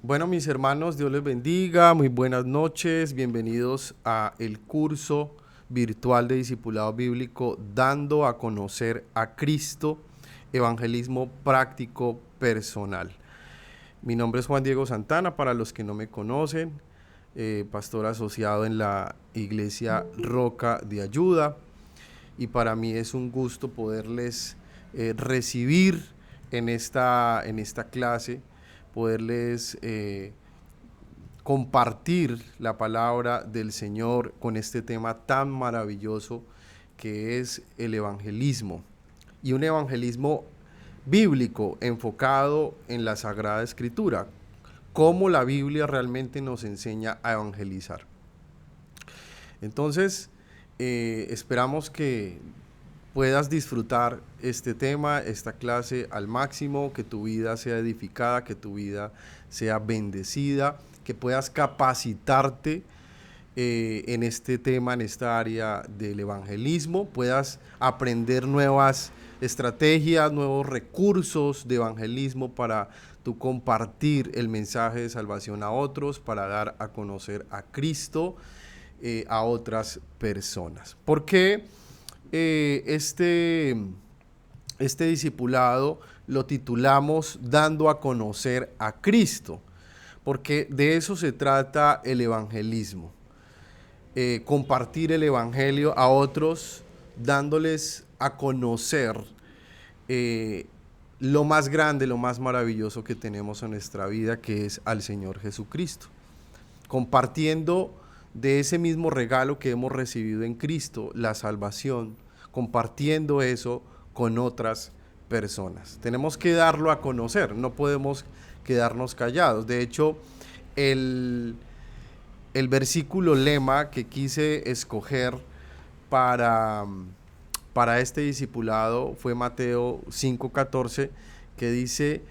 Bueno, mis hermanos, Dios les bendiga, muy buenas noches, bienvenidos a el curso virtual de discipulado bíblico Dando a conocer a Cristo, evangelismo práctico personal. Mi nombre es Juan Diego Santana, para los que no me conocen, pastor asociado en la iglesia Roca de Ayuda, y para mí es un gusto poderles recibir en esta clase, poderles compartir la palabra del Señor con este tema tan maravilloso que es el evangelismo, y un evangelismo bíblico enfocado en la Sagrada Escritura, cómo la Biblia realmente nos enseña a evangelizar. Entonces, esperamos que puedas disfrutar este tema, esta clase al máximo, que tu vida sea edificada, que tu vida sea bendecida, que puedas capacitarte en este tema, en esta área del evangelismo, puedas aprender nuevas estrategias, nuevos recursos de evangelismo para tú compartir el mensaje de salvación a otros, para dar a conocer a Cristo a otras personas. ¿Por qué este discipulado lo titulamos Dando a conocer a Cristo? Porque de eso se trata el evangelismo. Compartir el evangelio a otros, dándoles a conocer lo más grande, lo más maravilloso que tenemos en nuestra vida, que es al Señor Jesucristo. Compartiendo de ese mismo regalo que hemos recibido en Cristo, la salvación, compartiendo eso con otras personas. Tenemos que darlo a conocer, no podemos quedarnos callados. De hecho, el versículo lema que quise escoger para, para este discipulado fue Mateo 5:14, que dice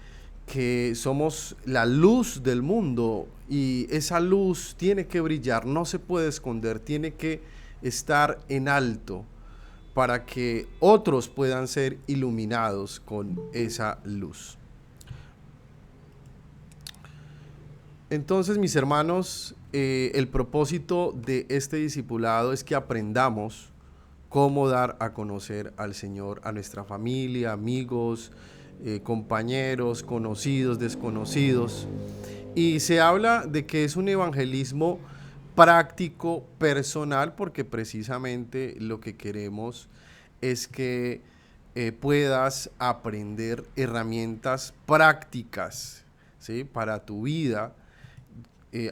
que somos la luz del mundo, y esa luz tiene que brillar, no se puede esconder, tiene que estar en alto para que otros puedan ser iluminados con esa luz. Entonces, mis hermanos, el propósito de este discipulado es que aprendamos cómo dar a conocer al Señor a nuestra familia, amigos, compañeros, conocidos, desconocidos. Y se habla de que es un evangelismo práctico, personal, porque precisamente lo que queremos es que puedas aprender herramientas prácticas, ¿sí?, para tu vida,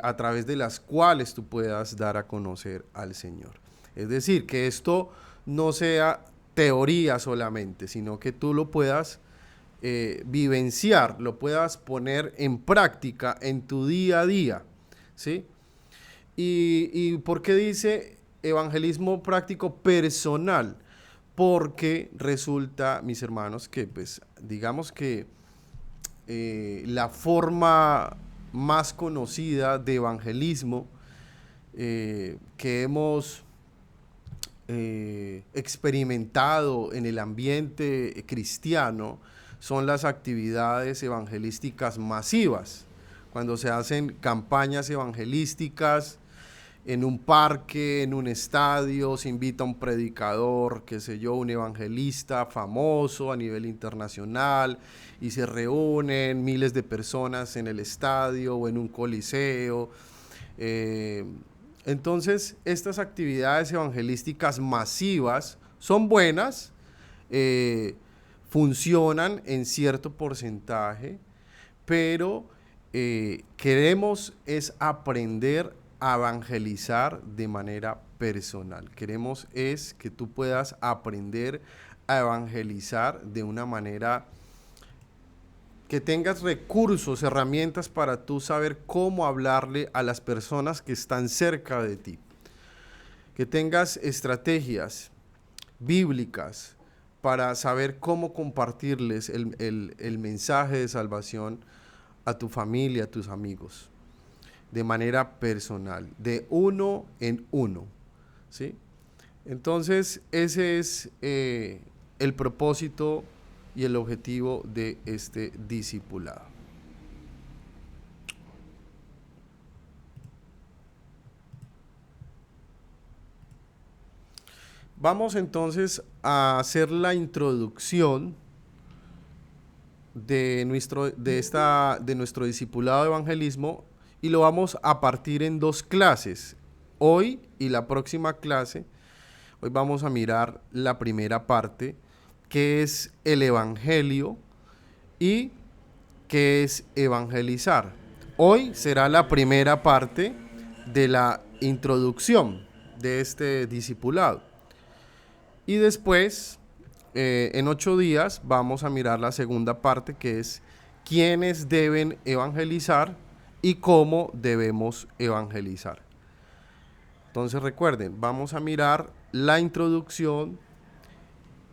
a través de las cuales tú puedas dar a conocer al Señor. Es decir, que esto no sea teoría solamente, sino que tú lo puedas vivenciar, lo puedas poner en práctica en tu día a día, ¿sí? ¿Y por qué dice evangelismo práctico personal? Porque resulta, mis hermanos, que pues digamos que la forma más conocida de evangelismo que hemos experimentado en el ambiente cristiano son las actividades evangelísticas masivas, cuando se hacen campañas evangelísticas en un parque, en un estadio, se invita a un predicador, qué sé yo, un evangelista famoso a nivel internacional, y se reúnen miles de personas en el estadio o en un coliseo. Entonces, estas actividades evangelísticas masivas son buenas, funcionan en cierto porcentaje, pero queremos es aprender a evangelizar de manera personal. Queremos es que tú puedas aprender a evangelizar de una manera que tengas recursos, herramientas para tú saber cómo hablarle a las personas que están cerca de ti. Que tengas estrategias bíblicas para saber cómo compartirles el mensaje de salvación a tu familia, a tus amigos, de manera personal, de uno en uno, ¿sí? Entonces, ese es el propósito y el objetivo de este discipulado. Vamos entonces a hacer la introducción de nuestro discipulado de evangelismo y lo vamos a partir en dos clases. Hoy y la próxima clase, hoy vamos a mirar la primera parte, que es el evangelio y que es evangelizar. Hoy será la primera parte de la introducción de este discipulado. Y después, en 8 días, vamos a mirar la segunda parte, que es quiénes deben evangelizar y cómo debemos evangelizar. Entonces recuerden, vamos a mirar la introducción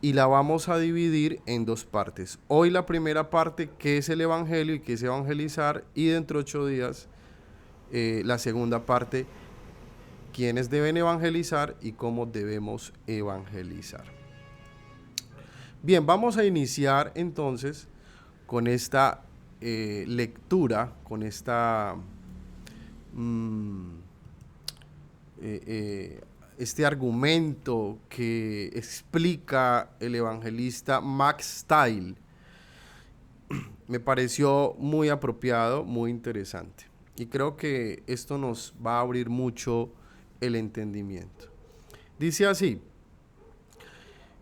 y la vamos a dividir en dos partes. Hoy la primera parte, qué es el evangelio y qué es evangelizar, y dentro de 8 días la segunda parte, quiénes deben evangelizar y cómo debemos evangelizar. Bien, vamos a iniciar entonces con esta lectura, con esta este argumento que explica el evangelista Max Stiles. Me pareció muy apropiado, muy interesante. Y creo que esto nos va a abrir mucho el entendimiento. Dice así: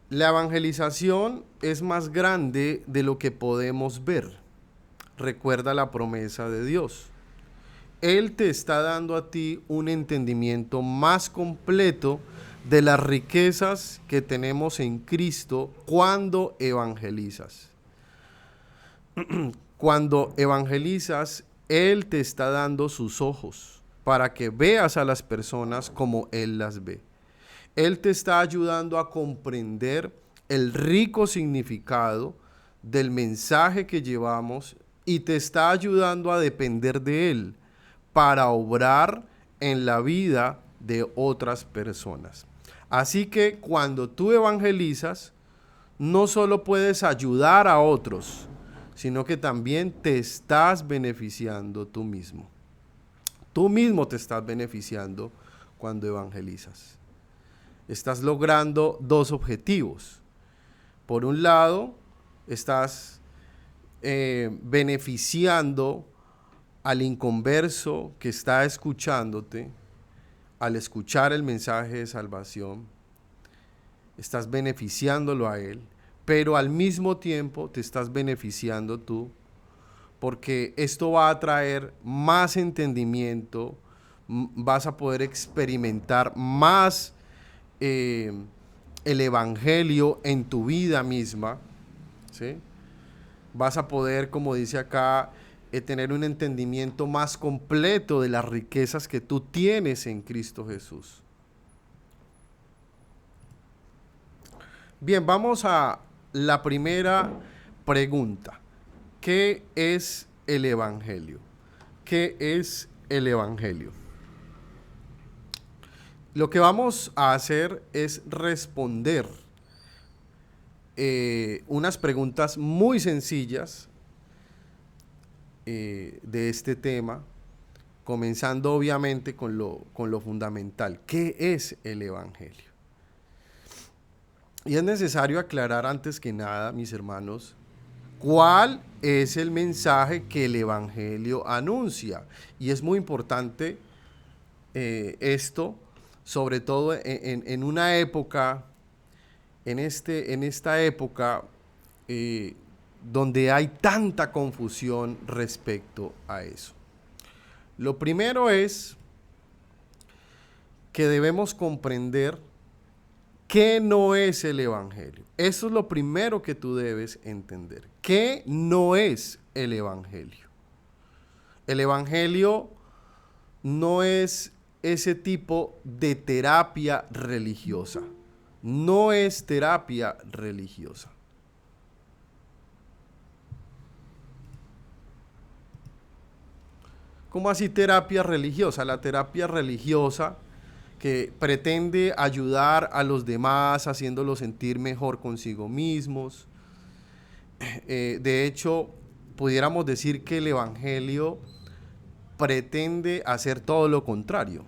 la evangelización es más grande de lo que podemos ver. Recuerda la promesa de Dios. Él te está dando a ti un entendimiento más completo de las riquezas que tenemos en Cristo cuando evangelizas. Cuando evangelizas, Él te está dando sus ojos para que veas a las personas como Él las ve. Él te está ayudando a comprender el rico significado del mensaje que llevamos y te está ayudando a depender de Él para obrar en la vida de otras personas. Así que cuando tú evangelizas, no solo puedes ayudar a otros, sino que también te estás beneficiando tú mismo. Tú mismo te estás beneficiando cuando evangelizas. Estás logrando dos objetivos. Por un lado, estás beneficiando al inconverso que está escuchándote, al escuchar el mensaje de salvación, estás beneficiándolo a él, pero al mismo tiempo te estás beneficiando tú, porque esto va a traer más entendimiento, vas a poder experimentar más el evangelio en tu vida misma, ¿sí? Vas a poder, como dice acá, tener un entendimiento más completo de las riquezas que tú tienes en Cristo Jesús. Bien, vamos a la primera pregunta. ¿Qué es el evangelio? ¿Qué es el evangelio? Lo que vamos a hacer es responder unas preguntas muy sencillas de este tema, comenzando obviamente con lo fundamental. ¿Qué es el evangelio? Y es necesario aclarar antes que nada, mis hermanos, cuál es el mensaje que el evangelio anuncia. Y es muy importante esto, sobre todo en una época, en esta época donde hay tanta confusión respecto a eso. Lo primero es que debemos comprender qué no es el evangelio. Eso es lo primero que tú debes entender. ¿Qué no es el evangelio? El evangelio no es ese tipo de terapia religiosa. No es terapia religiosa. ¿Cómo así terapia religiosa? La terapia religiosa que pretende ayudar a los demás haciéndolos sentir mejor consigo mismos. De hecho, pudiéramos decir que el evangelio pretende hacer todo lo contrario.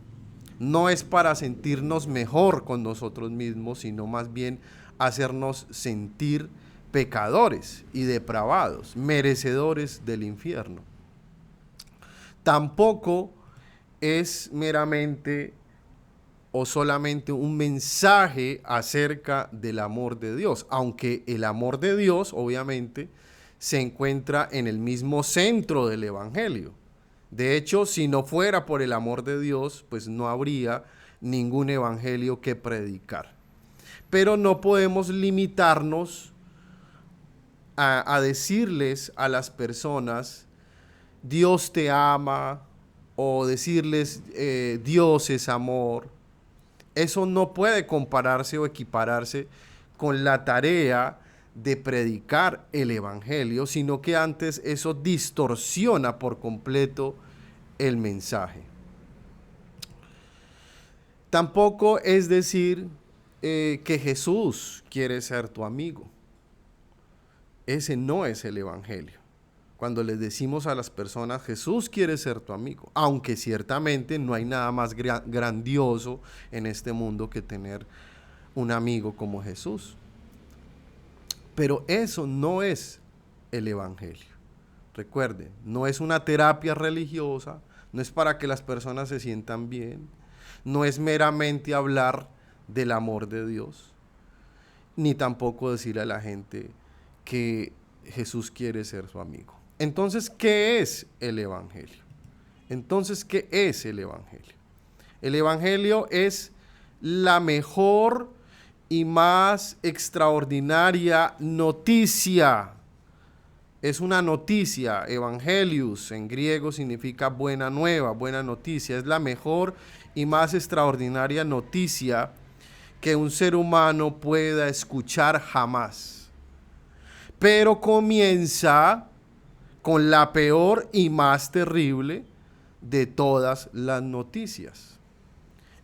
No es para sentirnos mejor con nosotros mismos, sino más bien hacernos sentir pecadores y depravados, merecedores del infierno. Tampoco es meramente o solamente un mensaje acerca del amor de Dios, aunque el amor de Dios obviamente se encuentra en el mismo centro del Evangelio. De hecho, si no fuera por el amor de Dios, pues no habría ningún evangelio que predicar. Pero no podemos limitarnos a decirles a las personas, Dios te ama, o decirles, Dios es amor. Eso no puede compararse o equipararse con la tarea de predicar el evangelio, sino que antes eso distorsiona por completo el mensaje. Tampoco es decir que Jesús quiere ser tu amigo. Ese no es el evangelio. Cuando les decimos a las personas, Jesús quiere ser tu amigo, aunque ciertamente no hay nada más grandioso en este mundo que tener un amigo como Jesús. Pero eso no es el evangelio. Recuerden, no es una terapia religiosa, no es para que las personas se sientan bien, no es meramente hablar del amor de Dios, ni tampoco decirle a la gente que Jesús quiere ser su amigo. Entonces, ¿qué es el evangelio? ¿Qué es el evangelio? El evangelio es la mejor y más extraordinaria noticia. Es una noticia, evangelius en griego significa buena nueva, buena noticia. Es la mejor y más extraordinaria noticia que un ser humano pueda escuchar jamás. Pero comienza con la peor y más terrible de todas las noticias.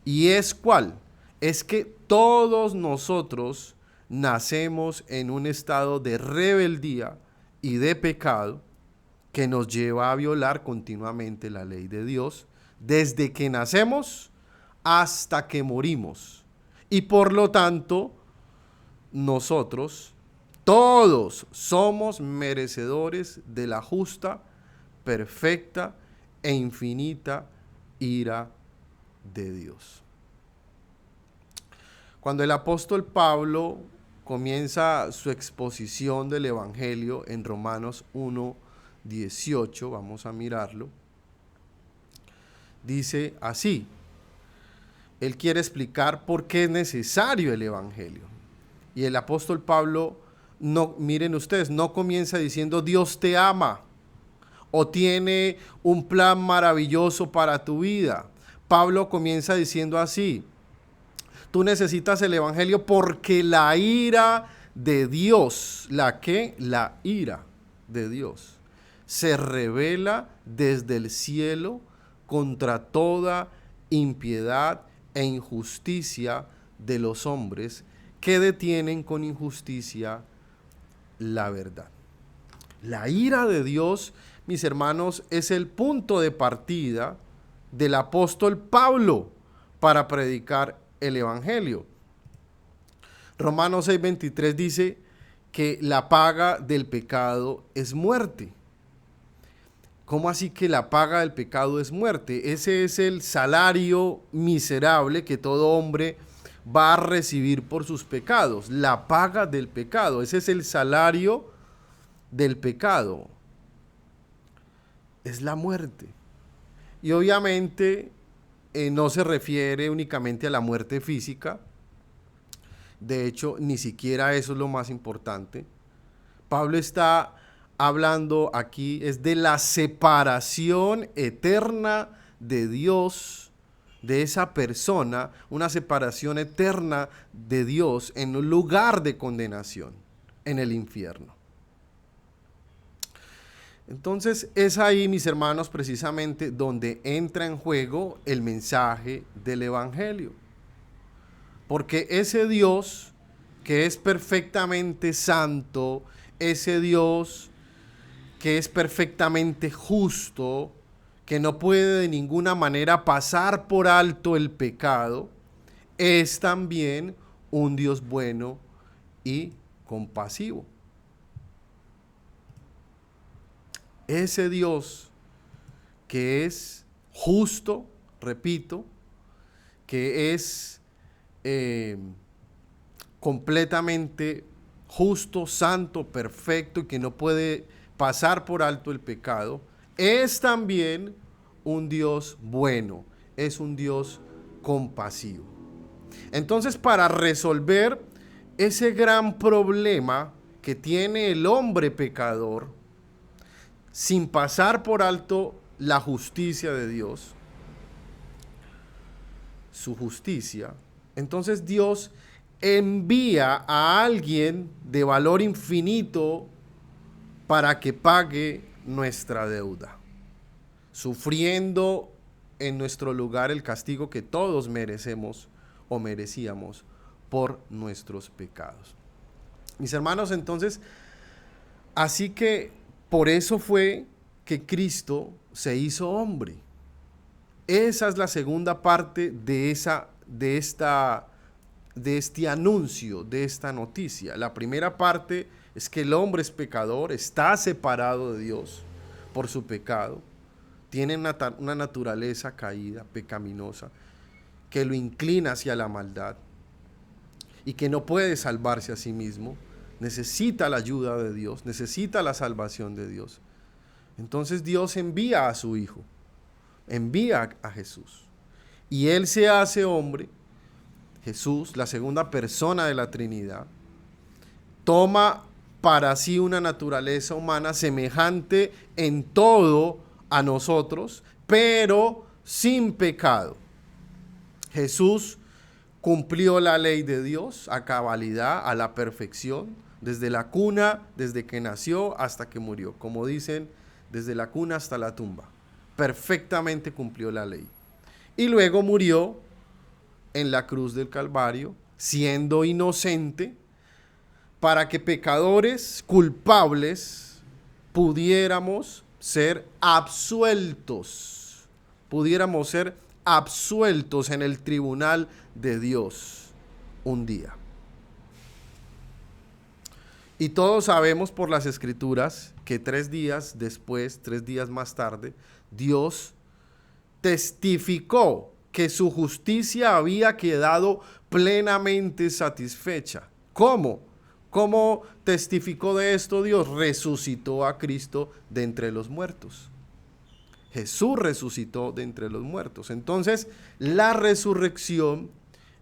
¿Y es cuál? Es que todos nosotros nacemos en un estado de rebeldía y de pecado que nos lleva a violar continuamente la ley de Dios desde que nacemos hasta que morimos. Y por lo tanto, nosotros todos somos merecedores de la justa, perfecta e infinita ira de Dios. Cuando el apóstol Pablo comienza su exposición del Evangelio en Romanos 1:18, vamos a mirarlo, dice así, él quiere explicar por qué es necesario el Evangelio. Y el apóstol Pablo, no, miren ustedes, no comienza diciendo Dios te ama o tiene un plan maravilloso para tu vida. Pablo comienza diciendo así, tú necesitas el evangelio porque la ira de Dios, ¿la qué? La ira de Dios se revela desde el cielo contra toda impiedad e injusticia de los hombres que detienen con injusticia la verdad. La ira de Dios, mis hermanos, es el punto de partida del apóstol Pablo para predicar el evangelio. Romanos 6:23 dice que la paga del pecado es muerte. ¿Cómo así que la paga del pecado es muerte? Ese es el salario miserable que todo hombre va a recibir por sus pecados. La paga del pecado, ese es el salario del pecado. Es la muerte. Y obviamente no se refiere únicamente a la muerte física. De hecho, ni siquiera eso es lo más importante. Pablo está hablando aquí es de la separación eterna de Dios, de esa persona, una separación eterna de Dios en un lugar de condenación, en el infierno. Entonces es ahí, mis hermanos, precisamente donde entra en juego el mensaje del evangelio. Porque ese Dios que es perfectamente santo, ese Dios que es perfectamente justo, que no puede de ninguna manera pasar por alto el pecado, es también un Dios bueno y compasivo. Ese Dios que es justo, repito, que es completamente justo, santo, perfecto y que no puede pasar por alto el pecado, es también un Dios bueno, es un Dios compasivo. Entonces, para resolver ese gran problema que tiene el hombre pecador, sin pasar por alto la justicia de Dios, su justicia, entonces Dios envía a alguien de valor infinito para que pague nuestra deuda, sufriendo en nuestro lugar el castigo que todos merecemos o merecíamos por nuestros pecados. Mis hermanos, entonces, así que por eso fue que Cristo se hizo hombre. Esa es la segunda parte de este anuncio, de esta noticia. La primera parte es que el hombre es pecador, está separado de Dios por su pecado, tiene una naturaleza caída, pecaminosa, que lo inclina hacia la maldad y que no puede salvarse a sí mismo, necesita la ayuda de Dios, necesita la salvación de Dios. Entonces Dios envía a su Hijo, envía a Jesús, y Él se hace hombre. Jesús, la segunda persona de la Trinidad, toma para sí una naturaleza humana semejante en todo a nosotros, pero sin pecado. Jesús cumplió la ley de Dios a cabalidad, a la perfección, desde la cuna, desde que nació hasta que murió. Como dicen, desde la cuna hasta la tumba. Perfectamente cumplió la ley. Y luego murió en la cruz del Calvario, siendo inocente, para que pecadores culpables pudiéramos ser absueltos. Pudiéramos ser absueltos en el tribunal de Dios un día. Y todos sabemos por las Escrituras que 3 días después, 3 días más tarde, Dios testificó que su justicia había quedado plenamente satisfecha. ¿Cómo? ¿Cómo testificó de esto Dios? Resucitó a Cristo de entre los muertos. Jesús resucitó de entre los muertos. Entonces, la resurrección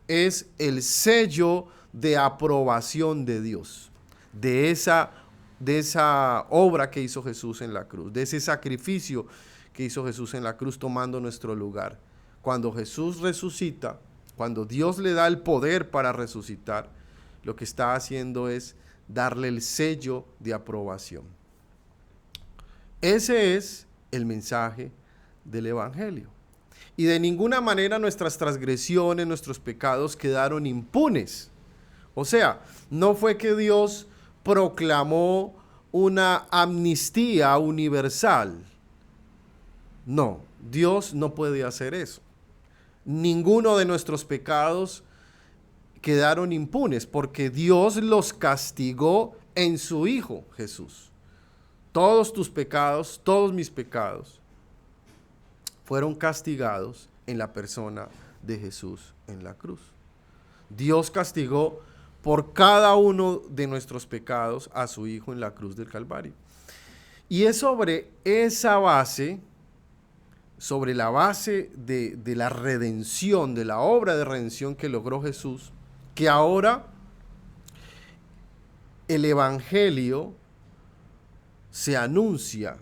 es el sello de aprobación de Dios, de esa obra que hizo Jesús en la cruz, de ese sacrificio que hizo Jesús en la cruz tomando nuestro lugar. Cuando Jesús resucita, cuando Dios le da el poder para resucitar, lo que está haciendo es darle el sello de aprobación. Ese es el mensaje del Evangelio. Y de ninguna manera nuestras transgresiones, nuestros pecados quedaron impunes. O sea, no fue que Dios proclamó una amnistía universal. No, Dios no puede hacer eso. Ninguno de nuestros pecados quedaron impunes porque Dios los castigó en su Hijo Jesús. Todos tus pecados, todos mis pecados fueron castigados en la persona de Jesús en la cruz. Dios castigó por cada uno de nuestros pecados a su Hijo en la cruz del Calvario. Y es sobre esa base, sobre la base de la redención, de la obra de redención que logró Jesús, que ahora el Evangelio se anuncia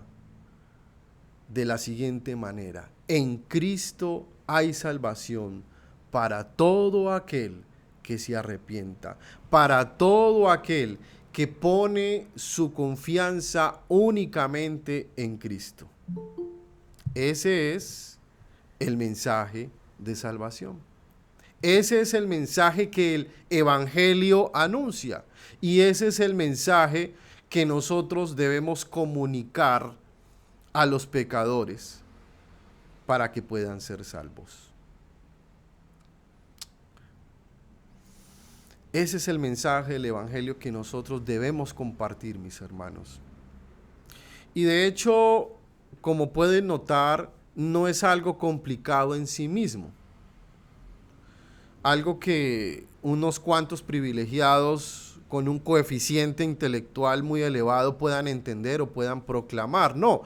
de la siguiente manera: en Cristo hay salvación para todo aquel que se arrepienta, para todo aquel que pone su confianza únicamente en Cristo. Ese es el mensaje de salvación. Ese es el mensaje que el Evangelio anuncia, y ese es el mensaje que nosotros debemos comunicar a los pecadores. para que puedan ser salvos. Ese es el mensaje del Evangelio que nosotros debemos compartir, mis hermanos. Y de hecho, como pueden notar, no es algo complicado en sí mismo. Algo que unos cuantos privilegiados con un coeficiente intelectual muy elevado puedan entender o puedan proclamar. No,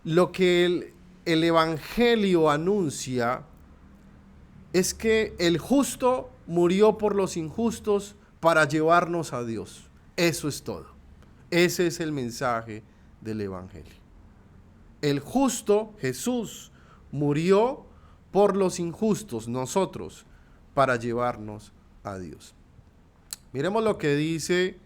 lo que el Evangelio anuncia es que el justo murió por los injustos para llevarnos a Dios. Eso es todo. Ese es el mensaje del Evangelio. El justo, Jesús, murió por los injustos, nosotros, para llevarnos a Dios. Miremos lo que dice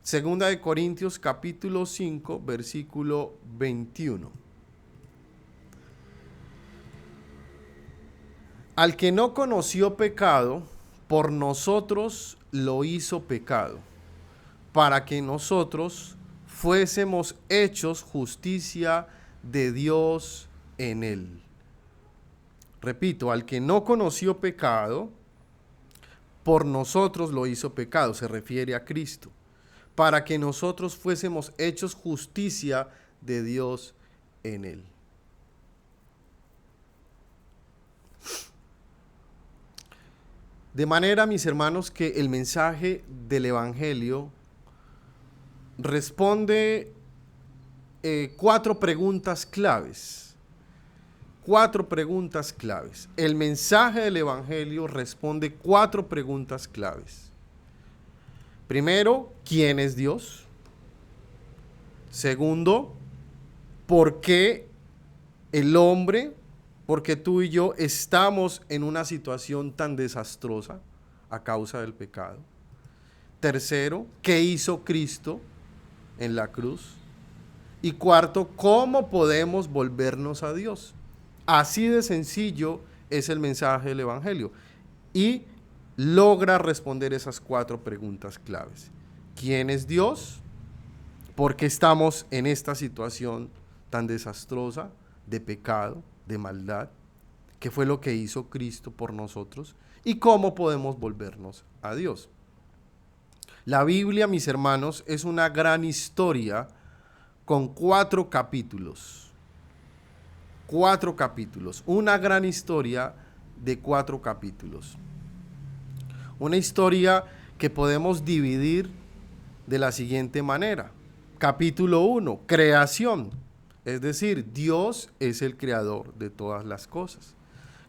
Segunda de Corintios capítulo 5, versículo 21. Al que no conoció pecado, por nosotros lo hizo pecado, para que nosotros fuésemos hechos justicia de Dios en él. Repito, al que no conoció pecado, por nosotros lo hizo pecado, se refiere a Cristo, para que nosotros fuésemos hechos justicia de Dios en él. De manera, mis hermanos, que el mensaje del Evangelio responde 4 preguntas claves. 4 preguntas claves. El mensaje del Evangelio responde 4 preguntas claves. Primero, ¿quién es Dios? Segundo, ¿por qué el hombre, por qué tú y yo estamos en una situación tan desastrosa a causa del pecado? Tercero, ¿qué hizo Cristo en la cruz? Y cuarto, ¿cómo podemos volvernos a Dios? Así de sencillo es el mensaje del Evangelio. Y logra responder esas 4 preguntas claves. ¿Quién es Dios? ¿Por qué estamos en esta situación tan desastrosa de pecado, de maldad? ¿Qué fue lo que hizo Cristo por nosotros? ¿Y cómo podemos volvernos a Dios? La Biblia, mis hermanos, es una gran historia con 4 capítulos. 4 capítulos. Una gran historia de 4 capítulos. Una historia que podemos dividir de la siguiente manera. Capítulo 1, creación. Es decir, Dios es el creador de todas las cosas.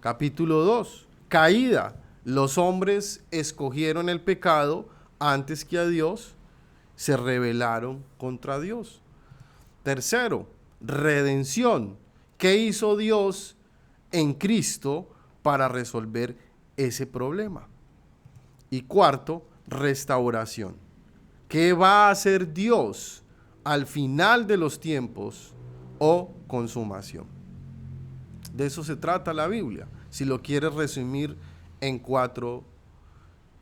Capítulo 2, caída. Los hombres escogieron el pecado antes que a Dios, se rebelaron contra Dios. Tercero, redención. ¿Qué hizo Dios en Cristo para resolver ese problema? Y cuarto, restauración. ¿Qué va a hacer Dios al final de los tiempos o consumación? De eso se trata la Biblia, si lo quieres resumir en 4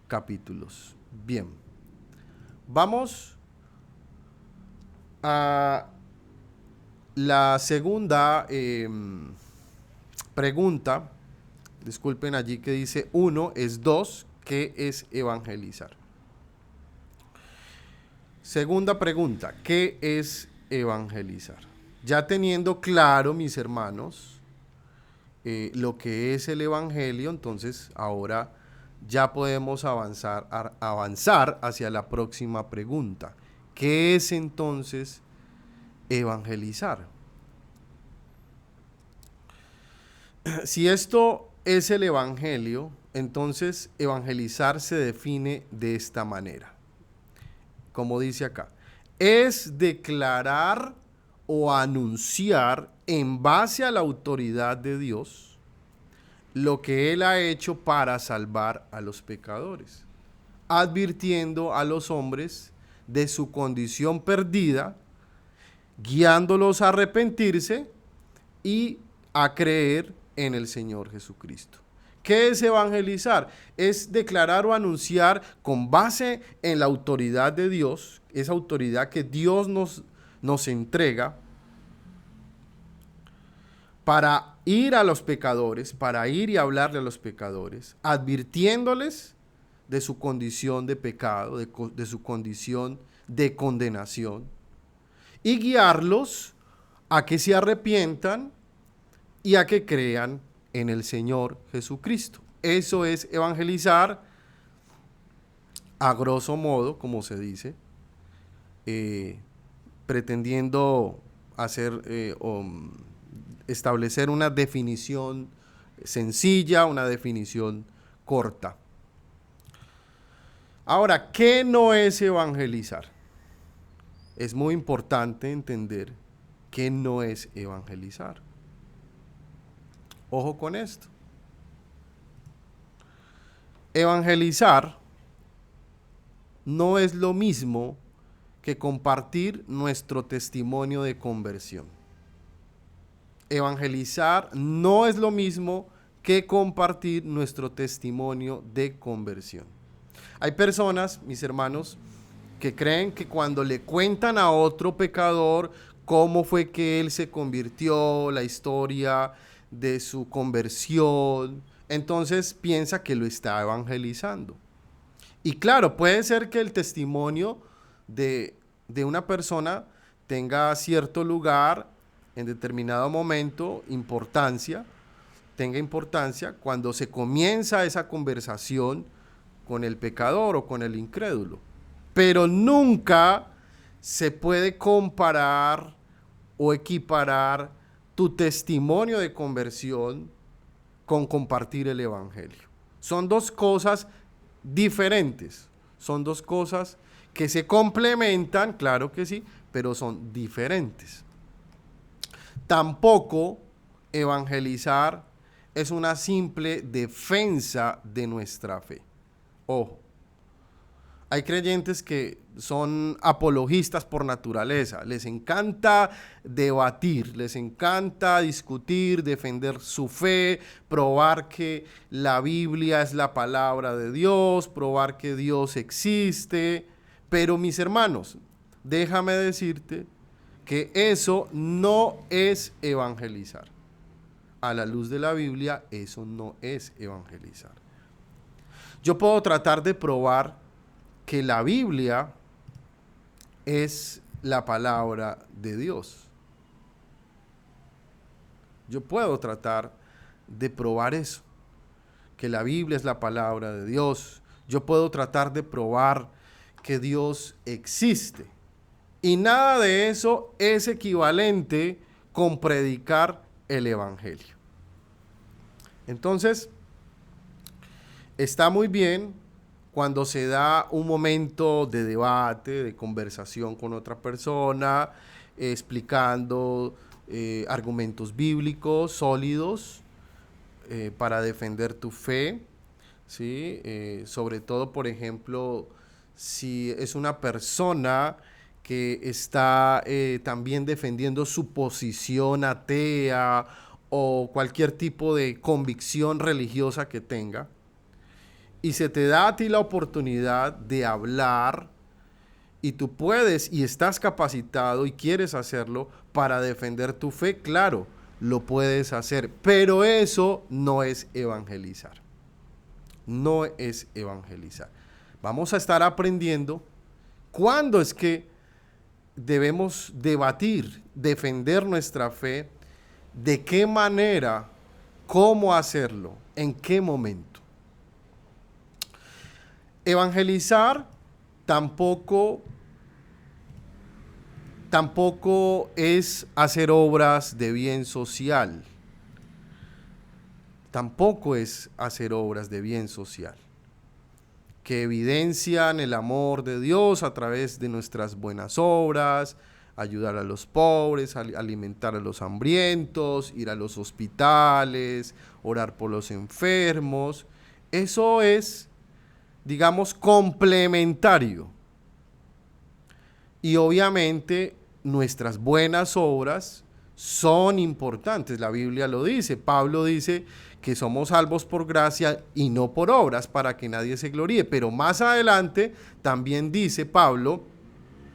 capítulos. Bien, vamos a la segunda pregunta. Disculpen allí que dice 1 es 2, ¿qué es evangelizar? Segunda pregunta, ¿qué es evangelizar? Ya teniendo claro, mis hermanos, lo que es el evangelio, entonces ahora ya podemos avanzar hacia la próxima pregunta. ¿Qué es entonces evangelizar? Si esto es el evangelio, entonces evangelizar se define de esta manera. Como dice acá, es declarar o anunciar en base a la autoridad de Dios lo que Él ha hecho para salvar a los pecadores, advirtiendo a los hombres de su condición perdida, guiándolos a arrepentirse y a creer en el Señor Jesucristo. ¿Qué es evangelizar? Es declarar o anunciar con base en la autoridad de Dios, esa autoridad que Dios nos entrega, para ir a los pecadores, para ir y hablarle a los pecadores, advirtiéndoles de su condición de pecado, de su condición de condenación, y guiarlos a que se arrepientan y a que crean en el Señor Jesucristo. Eso es evangelizar, a grosso modo, como se dice, pretendiendo hacer establecer una definición sencilla, una definición corta. Ahora, ¿qué no es evangelizar? Es muy importante entender qué no es evangelizar. Ojo con esto. Evangelizar no es lo mismo que compartir nuestro testimonio de conversión. Evangelizar no es lo mismo que compartir nuestro testimonio de conversión. Hay personas, mis hermanos, que creen que cuando le cuentan a otro pecador cómo fue que él se convirtió, la historia de su conversión, entonces piensa que lo está evangelizando. Y claro, puede ser que el testimonio de una persona tenga cierto lugar en determinado momento, tenga importancia cuando se comienza esa conversación con el pecador o con el incrédulo. Pero nunca se puede comparar o equiparar tu testimonio de conversión con compartir el evangelio. Son dos cosas diferentes, son dos cosas que se complementan, claro que sí, pero son diferentes. Tampoco evangelizar es una simple defensa de nuestra fe. Ojo, hay creyentes que son apologistas por naturaleza, les encanta debatir, les encanta discutir, defender su fe, probar que la Biblia es la palabra de Dios, probar que Dios existe. Pero mis hermanos, déjame decirte que eso no es evangelizar. A la luz de la Biblia, eso no es evangelizar. Yo puedo tratar de probar que la Biblia es la palabra de Dios. Yo puedo tratar de probar eso, que la Biblia es la palabra de Dios. Yo puedo tratar de probar que Dios existe. Y nada de eso es equivalente con predicar el evangelio. Entonces, está muy bien cuando se da un momento de debate, de conversación con otra persona, explicando argumentos bíblicos sólidos para defender tu fe, ¿sí? Sobre todo, por ejemplo, si es una persona que está también defendiendo su posición atea o cualquier tipo de convicción religiosa que tenga, y se te da a ti la oportunidad de hablar, y tú puedes y estás capacitado y quieres hacerlo para defender tu fe, claro, lo puedes hacer, pero eso no es evangelizar. No es evangelizar. Vamos a estar aprendiendo cuándo es que debemos debatir, defender nuestra fe, de qué manera, cómo hacerlo, en qué momento. Evangelizar tampoco es hacer obras de bien social. Tampoco es hacer obras de bien social que evidencian el amor de Dios a través de nuestras buenas obras, ayudar a los pobres, alimentar a los hambrientos, ir a los hospitales, orar por los enfermos. Eso es, digamos, complementario. Y obviamente nuestras buenas obras son importantes. La Biblia lo dice. Pablo dice que somos salvos por gracia y no por obras, para que nadie se gloríe. Pero más adelante también dice Pablo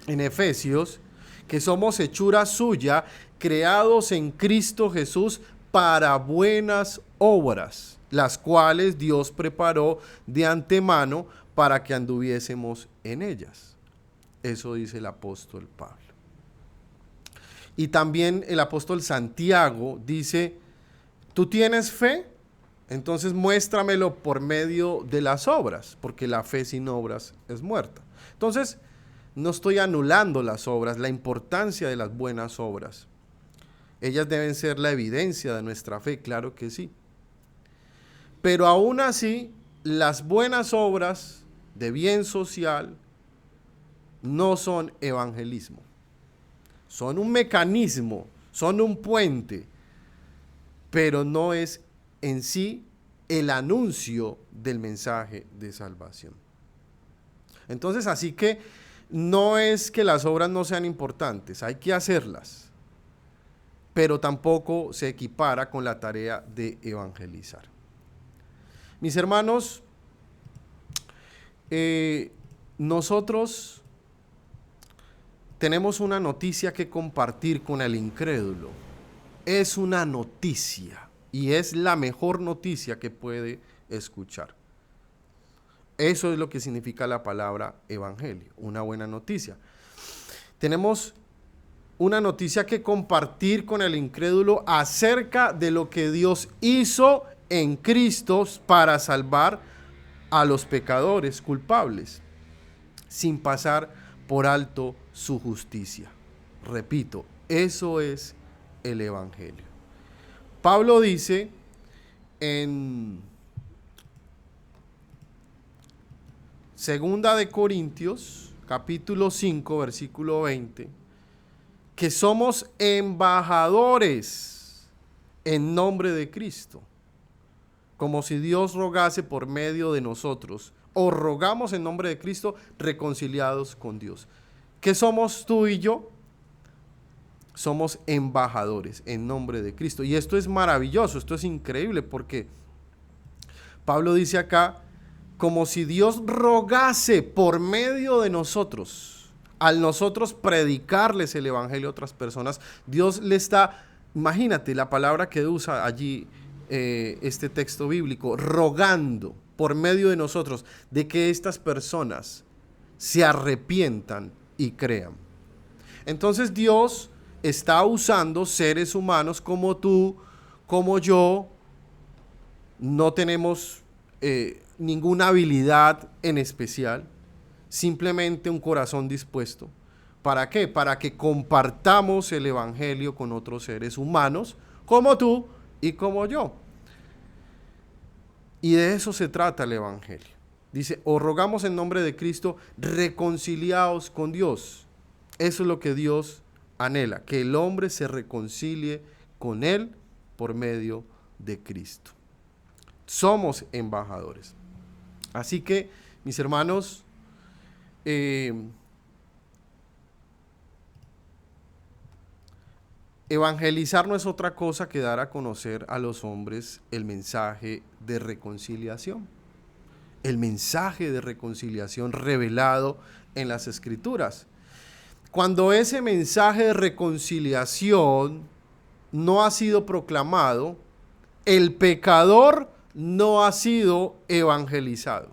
en Efesios que somos hechura suya, creados en Cristo Jesús para buenas obras, las cuales Dios preparó de antemano para que anduviésemos en ellas. Eso dice el apóstol Pablo. Y también el apóstol Santiago dice, ¿tú tienes fe? Entonces muéstramelo por medio de las obras, porque la fe sin obras es muerta. Entonces, no estoy anulando las obras, la importancia de las buenas obras. Ellas deben ser la evidencia de nuestra fe, claro que sí. Pero aún así, las buenas obras de bien social no son evangelismo. Son un mecanismo, son un puente, pero no es en sí el anuncio del mensaje de salvación. Entonces, así que no es que las obras no sean importantes, hay que hacerlas, pero tampoco se equipara con la tarea de evangelizar. Mis hermanos, nosotros tenemos una noticia que compartir con el incrédulo. Es una noticia y es la mejor noticia que puede escuchar. Eso es lo que significa la palabra evangelio, una buena noticia. Tenemos una noticia que compartir con el incrédulo acerca de lo que Dios hizo en Cristo para salvar a los pecadores culpables, sin pasar por alto su justicia. Repito, eso es el evangelio. Pablo dice en 2 de Corintios, capítulo 5, versículo 20, que somos embajadores en nombre de Cristo, como si Dios rogase por medio de nosotros, o rogamos en nombre de Cristo reconciliados con Dios. ¿Qué somos tú y yo? Somos embajadores en nombre de Cristo. Y esto es maravilloso, esto es increíble, porque Pablo dice acá, como si Dios rogase por medio de nosotros, al nosotros predicarles el evangelio a otras personas, Dios le está, imagínate la palabra que usa allí este texto bíblico, rogando por medio de nosotros de que estas personas se arrepientan y crean. Entonces Dios está usando seres humanos como tú, como yo. No tenemos ninguna habilidad en especial, simplemente un corazón dispuesto. ¿Para qué? Para que compartamos el evangelio con otros seres humanos, como tú y como yo. Y de eso se trata el evangelio. Dice, os rogamos en nombre de Cristo, reconciliaos con Dios. Eso es lo que Dios anhela, que el hombre se reconcilie con Él por medio de Cristo. Somos embajadores. Así que, mis hermanos, evangelizar no es otra cosa que dar a conocer a los hombres el mensaje de reconciliación. El mensaje de reconciliación revelado en las Escrituras. Cuando ese mensaje de reconciliación no ha sido proclamado, el pecador no ha sido evangelizado.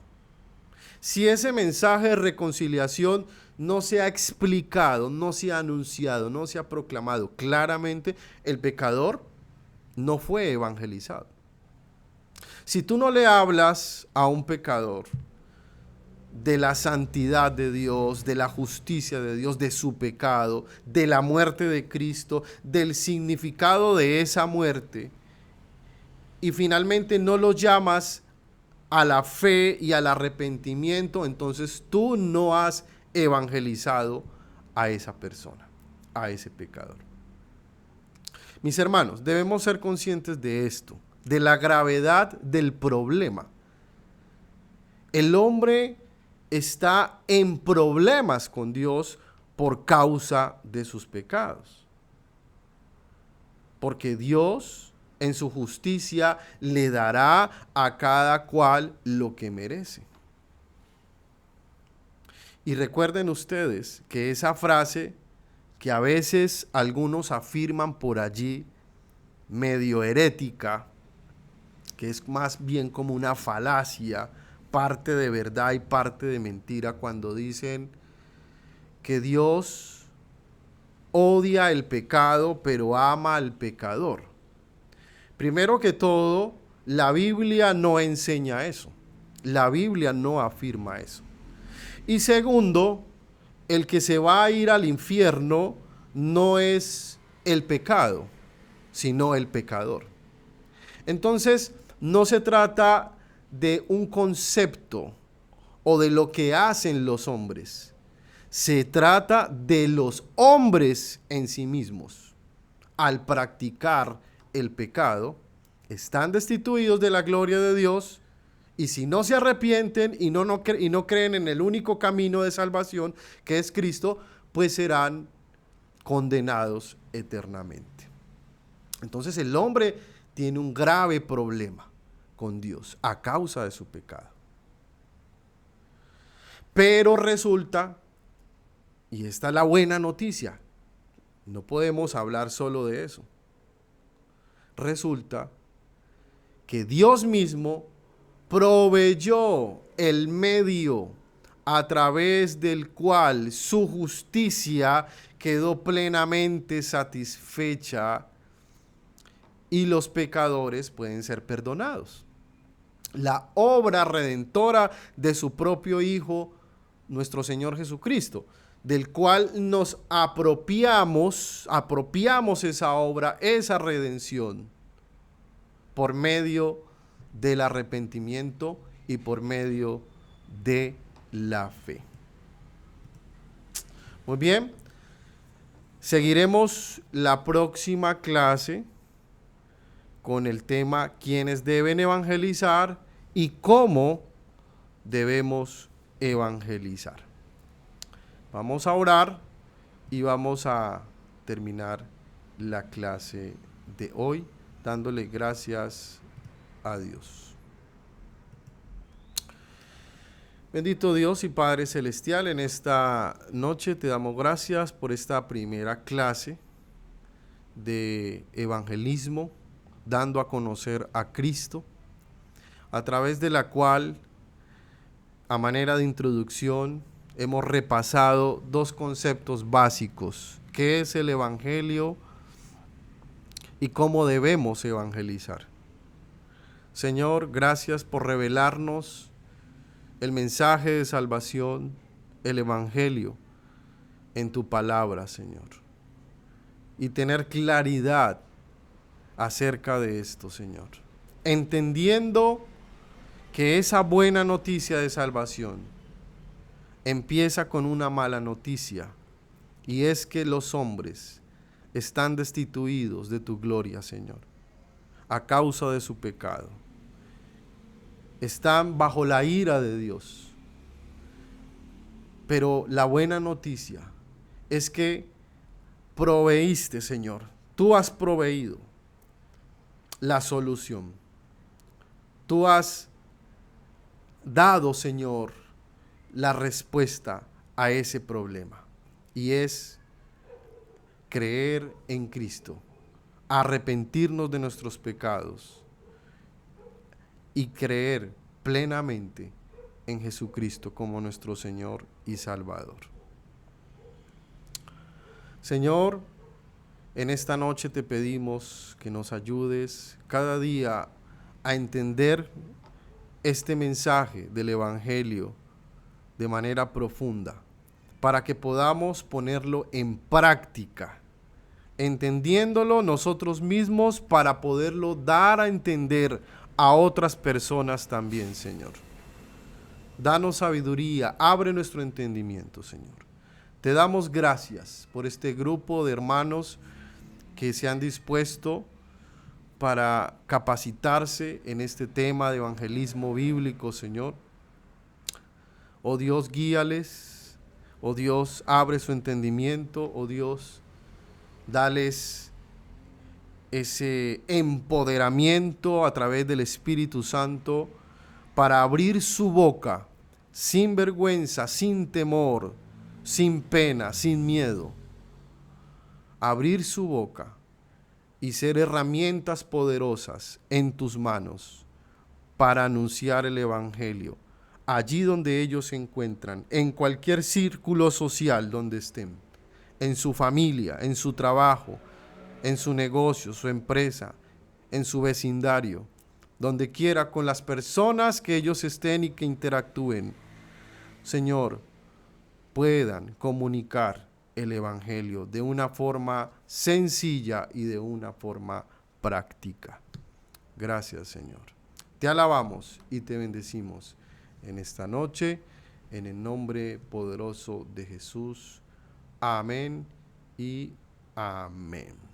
Si ese mensaje de reconciliación no se ha explicado, no se ha anunciado, no se ha proclamado claramente, el pecador no fue evangelizado. Si tú no le hablas a un pecador de la santidad de Dios, de la justicia de Dios, de su pecado, de la muerte de Cristo, del significado de esa muerte, y finalmente no lo llamas a la fe y al arrepentimiento, entonces tú no has evangelizado a esa persona, a ese pecador. Mis hermanos, debemos ser conscientes de esto, de la gravedad del problema. El hombre está en problemas con Dios por causa de sus pecados. Porque Dios, en su justicia, le dará a cada cual lo que merece. Y recuerden ustedes que esa frase que a veces algunos afirman por allí, medio herética, que es más bien como una falacia, parte de verdad y parte de mentira, cuando dicen que Dios odia el pecado, pero ama al pecador. Primero que todo, la Biblia no enseña eso. La Biblia no afirma eso. Y segundo, el que se va a ir al infierno no es el pecado, sino el pecador. Entonces, no se trata de un concepto o de lo que hacen los hombres. Se trata de los hombres en sí mismos. Al practicar el pecado, están destituidos de la gloria de Dios, y si no se arrepienten y no creen en el único camino de salvación, que es Cristo, pues serán condenados eternamente. Entonces el hombre tiene un grave problema con Dios a causa de su pecado. Pero resulta, y esta es la buena noticia, no podemos hablar solo de eso. Resulta que Dios mismo proveyó el medio a través del cual su justicia quedó plenamente satisfecha y los pecadores pueden ser perdonados. La obra redentora de su propio Hijo, nuestro Señor Jesucristo, del cual nos apropiamos esa obra, esa redención, por medio del arrepentimiento y por medio de la fe. Muy bien, seguiremos la próxima clase con el tema quiénes deben evangelizar y cómo debemos evangelizar. Vamos a orar y vamos a terminar la clase de hoy dándole gracias a Dios. Bendito Dios y Padre Celestial, en esta noche te damos gracias por esta primera clase de evangelismo, dando a conocer a Cristo, a través de la cual, a manera de introducción, hemos repasado dos conceptos básicos: qué es el evangelio y cómo debemos evangelizar. Señor, gracias por revelarnos el mensaje de salvación, el evangelio, en tu palabra, Señor. Y tener claridad acerca de esto, Señor. Entendiendo que esa buena noticia de salvación empieza con una mala noticia, y es que los hombres están destituidos de tu gloria, Señor, a causa de su pecado. Están bajo la ira de Dios. Pero la buena noticia es que proveíste, Señor. Tú has proveído la solución. Tú has dado, Señor, la respuesta a ese problema. Y es creer en Cristo, arrepentirnos de nuestros pecados y creer plenamente en Jesucristo como nuestro Señor y Salvador. Señor, en esta noche te pedimos que nos ayudes cada día a entender este mensaje del Evangelio de manera profunda, para que podamos ponerlo en práctica, entendiéndolo nosotros mismos para poderlo dar a entender a otras personas también, Señor. Danos sabiduría, abre nuestro entendimiento, Señor. Te damos gracias por este grupo de hermanos que se han dispuesto para capacitarse en este tema de evangelismo bíblico, Señor. Oh Dios, guíales. Oh Dios, abre su entendimiento. Oh Dios, dales ese empoderamiento a través del Espíritu Santo para abrir su boca sin vergüenza, sin temor, sin pena, sin miedo. Abrir su boca y ser herramientas poderosas en tus manos para anunciar el Evangelio allí donde ellos se encuentran, en cualquier círculo social donde estén, en su familia, en su trabajo, en su negocio, su empresa, en su vecindario, donde quiera, con las personas que ellos estén y que interactúen, Señor, puedan comunicar el Evangelio de una forma sencilla y de una forma práctica. Gracias, Señor. Te alabamos y te bendecimos en esta noche, en el nombre poderoso de Jesús. Amén y amén.